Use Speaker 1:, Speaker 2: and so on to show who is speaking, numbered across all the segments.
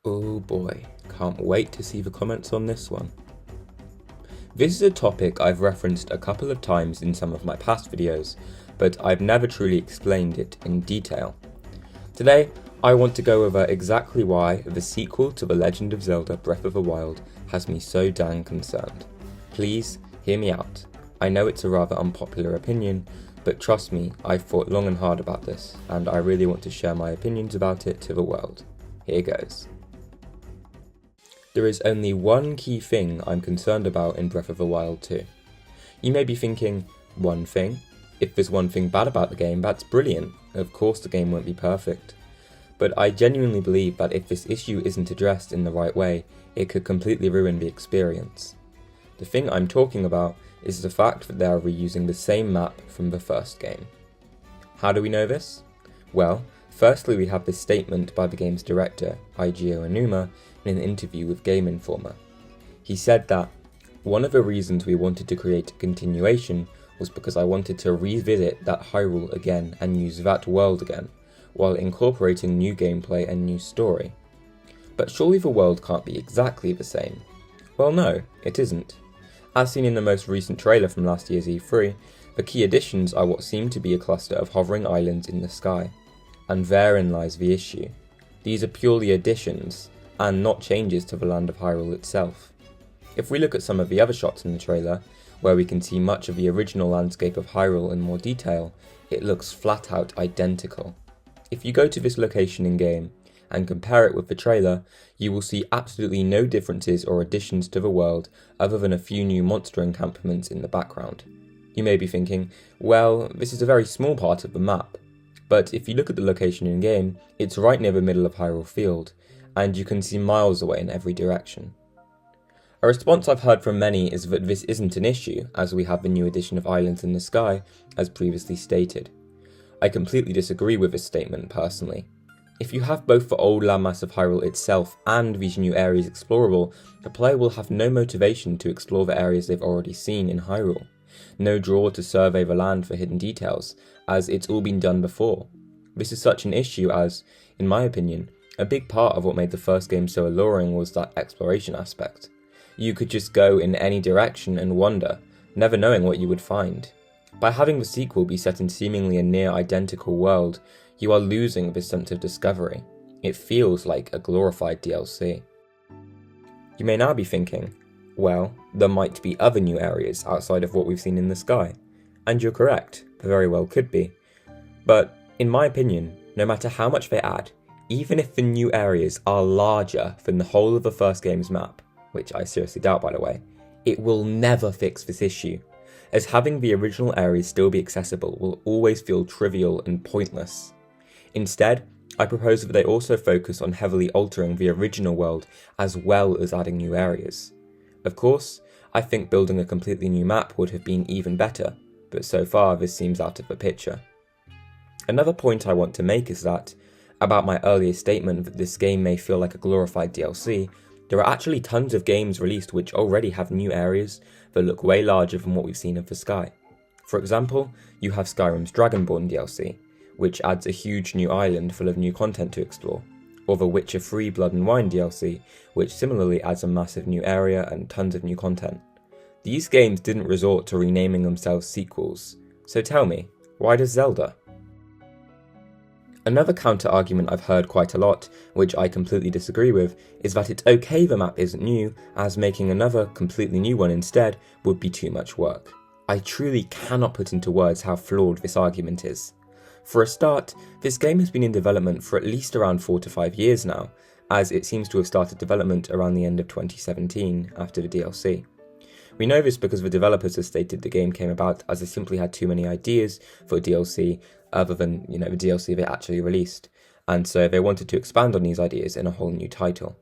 Speaker 1: Oh boy, can't wait to see the comments on this one. This is a topic I've referenced a couple of times in some of my past videos, but I've never truly explained it in detail. Today, I want to go over exactly why the sequel to The Legend of Zelda Breath of the Wild has me so dang concerned. Please, hear me out. I know it's a rather unpopular opinion, but trust me, I've thought long and hard about this, and I really want to share my opinions about it to the world. Here goes. There is only one key thing I'm concerned about in Breath of the Wild 2. You may be thinking, one thing? If there's one thing bad about the game, that's brilliant. Of course the game won't be perfect. But I genuinely believe that if this issue isn't addressed in the right way, it could completely ruin the experience. The thing I'm talking about is the fact that they are reusing the same map from the first game. How do we know this? Well, firstly we have this statement by the game's director, Eiji Aonuma, in an interview with Game Informer. He said that, "One of the reasons we wanted to create a continuation was because I wanted to revisit that Hyrule again and use that world again, while incorporating new gameplay and new story. But surely the world can't be exactly the same." Well no, it isn't. As seen in the most recent trailer from last year's E3, the key additions are what seem to be a cluster of hovering islands in the sky. And therein lies the issue. These are purely additions, and not changes to the land of Hyrule itself. If we look at some of the other shots in the trailer, where we can see much of the original landscape of Hyrule in more detail, it looks flat out identical. If you go to this location in game, and compare it with the trailer, you will see absolutely no differences or additions to the world other than a few new monster encampments in the background. You may be thinking, well, this is a very small part of the map. But if you look at the location in game, it's right near the middle of Hyrule Field, and you can see miles away in every direction. A response I've heard from many is that this isn't an issue, as we have the new addition of islands in the sky, as previously stated. I completely disagree with this statement personally. If you have both the old landmass of Hyrule itself and these new areas explorable, the player will have no motivation to explore the areas they've already seen in Hyrule. No draw to survey the land for hidden details, as it's all been done before. This is such an issue as, in my opinion, a big part of what made the first game so alluring was that exploration aspect. You could just go in any direction and wander, never knowing what you would find. By having the sequel be set in seemingly a near identical world, you are losing this sense of discovery. It feels like a glorified DLC. You may now be thinking, well, there might be other new areas outside of what we've seen in the sky. And you're correct, there very well could be. But, in my opinion, no matter how much they add, even if the new areas are larger than the whole of the first game's map, which I seriously doubt by the way, it will never fix this issue, as having the original areas still be accessible will always feel trivial and pointless. Instead, I propose that they also focus on heavily altering the original world as well as adding new areas. Of course, I think building a completely new map would have been even better, but so far this seems out of the picture. Another point I want to make is that, about my earlier statement that this game may feel like a glorified DLC, there are actually tons of games released which already have new areas that look way larger than what we've seen of the sky. For example, you have Skyrim's Dragonborn DLC, which adds a huge new island full of new content to explore, or the Witcher 3 Blood and Wine DLC, which similarly adds a massive new area and tons of new content. These games didn't resort to renaming themselves sequels, so tell me, why does Zelda? Another counter-argument I've heard quite a lot, which I completely disagree with, is that it's okay the map isn't new, as making another completely new one instead would be too much work. I truly cannot put into words how flawed this argument is. For a start, this game has been in development for at least around 4 to 5 years now, as it seems to have started development around the end of 2017 after the DLC. We know this because the developers have stated the game came about as they simply had too many ideas for a DLC other than, the DLC they actually released, and so they wanted to expand on these ideas in a whole new title.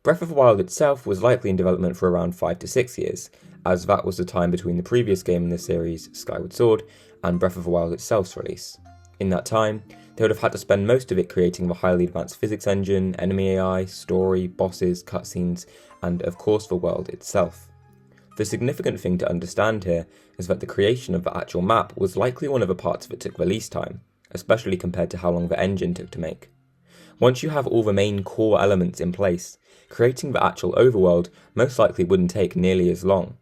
Speaker 1: Breath of the Wild itself was likely in development for around 5 to 6 years, as that was the time between the previous game in the series, Skyward Sword, and Breath of the Wild itself's release. In that time, they would have had to spend most of it creating the highly advanced physics engine, enemy AI, story, bosses, cutscenes, and of course the world itself. The significant thing to understand here is that the creation of the actual map was likely one of the parts that took the least time, especially compared to how long the engine took to make. Once you have all the main core elements in place, creating the actual overworld most likely wouldn't take nearly as long.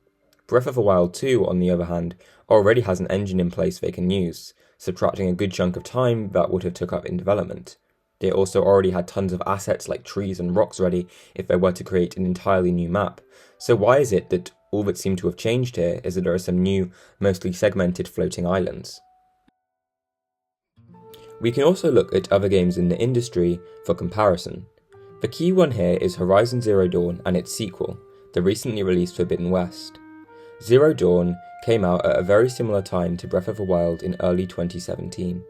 Speaker 1: Breath of the Wild 2, on the other hand, already has an engine in place they can use, subtracting a good chunk of time that would have took up in development. They also already had tons of assets like trees and rocks ready if they were to create an entirely new map, so why is it that all that seemed to have changed here is that there are some new, mostly segmented floating islands? We can also look at other games in the industry for comparison. The key one here is Horizon Zero Dawn and its sequel, the recently released Forbidden West. Zero Dawn came out at a very similar time to Breath of the Wild in early 2017,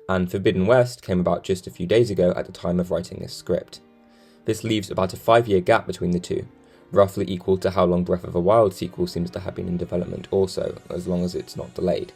Speaker 1: and Forbidden West came about just a few days ago at the time of writing this script. This leaves about a 5-year gap between the two, roughly equal to how long Breath of the Wild sequel seems to have been in development also, as long as it's not delayed.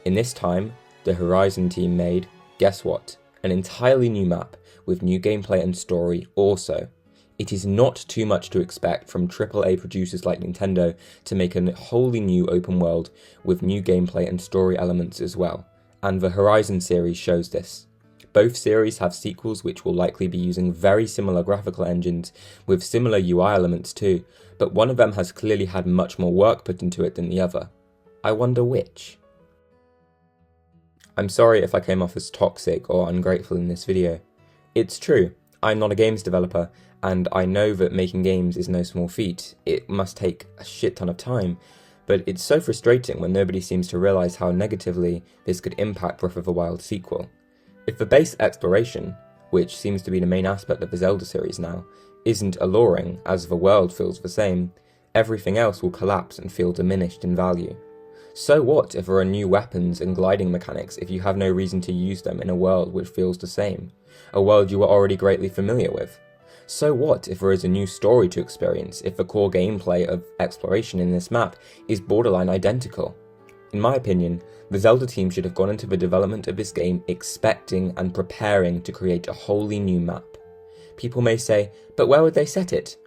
Speaker 1: In this time, the Horizon team made, guess what, an entirely new map with new gameplay and story also. It is not too much to expect from AAA producers like Nintendo to make a wholly new open world with new gameplay and story elements as well, and the Horizon series shows this. Both series have sequels which will likely be using very similar graphical engines with similar UI elements too, but one of them has clearly had much more work put into it than the other. I wonder which. I'm sorry if I came off as toxic or ungrateful in this video. It's true, I'm not a games developer, and I know that making games is no small feat. It must take a shit ton of time, but it's so frustrating when nobody seems to realise how negatively this could impact Breath of the Wild sequel. If the base exploration, which seems to be the main aspect of the Zelda series now, isn't alluring as the world feels the same, everything else will collapse and feel diminished in value. So what if there are new weapons and gliding mechanics if you have no reason to use them in a world which feels the same, a world you are already greatly familiar with? So what if there is a new story to experience if the core gameplay of exploration in this map is borderline identical? In my opinion, the Zelda team should have gone into the development of this game expecting and preparing to create a wholly new map. People may say, but where would they set it?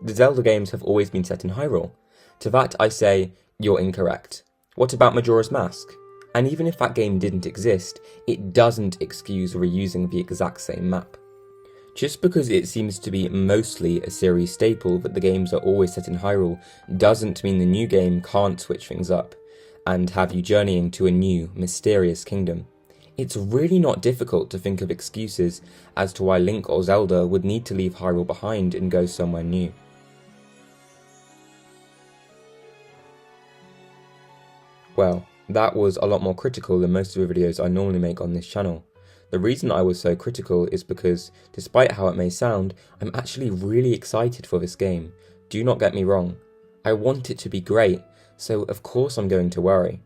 Speaker 1: The Zelda games have always been set in Hyrule. To that I say, you're incorrect. What about Majora's Mask? And even if that game didn't exist, it doesn't excuse reusing the exact same map. Just because it seems to be mostly a series staple that the games are always set in Hyrule doesn't mean the new game can't switch things up and have you journeying to a new, mysterious kingdom. It's really not difficult to think of excuses as to why Link or Zelda would need to leave Hyrule behind and go somewhere new. Well, that was a lot more critical than most of the videos I normally make on this channel. The reason I was so critical is because, despite how it may sound, I'm actually really excited for this game. Do not get me wrong. I want it to be great, so of course I'm going to worry.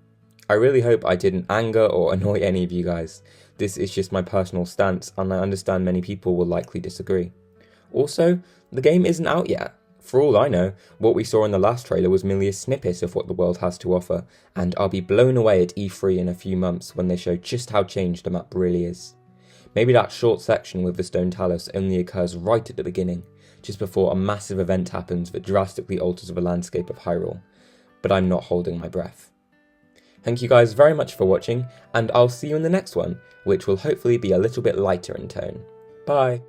Speaker 1: I really hope I didn't anger or annoy any of you guys. This is just my personal stance, and I understand many people will likely disagree. Also, the game isn't out yet. For all I know, what we saw in the last trailer was merely a snippet of what the world has to offer, and I'll be blown away at E3 in a few months when they show just how changed the map really is. Maybe that short section with the Stone Talos only occurs right at the beginning, just before a massive event happens that drastically alters the landscape of Hyrule, but I'm not holding my breath. Thank you guys very much for watching, and I'll see you in the next one, which will hopefully be a little bit lighter in tone. Bye!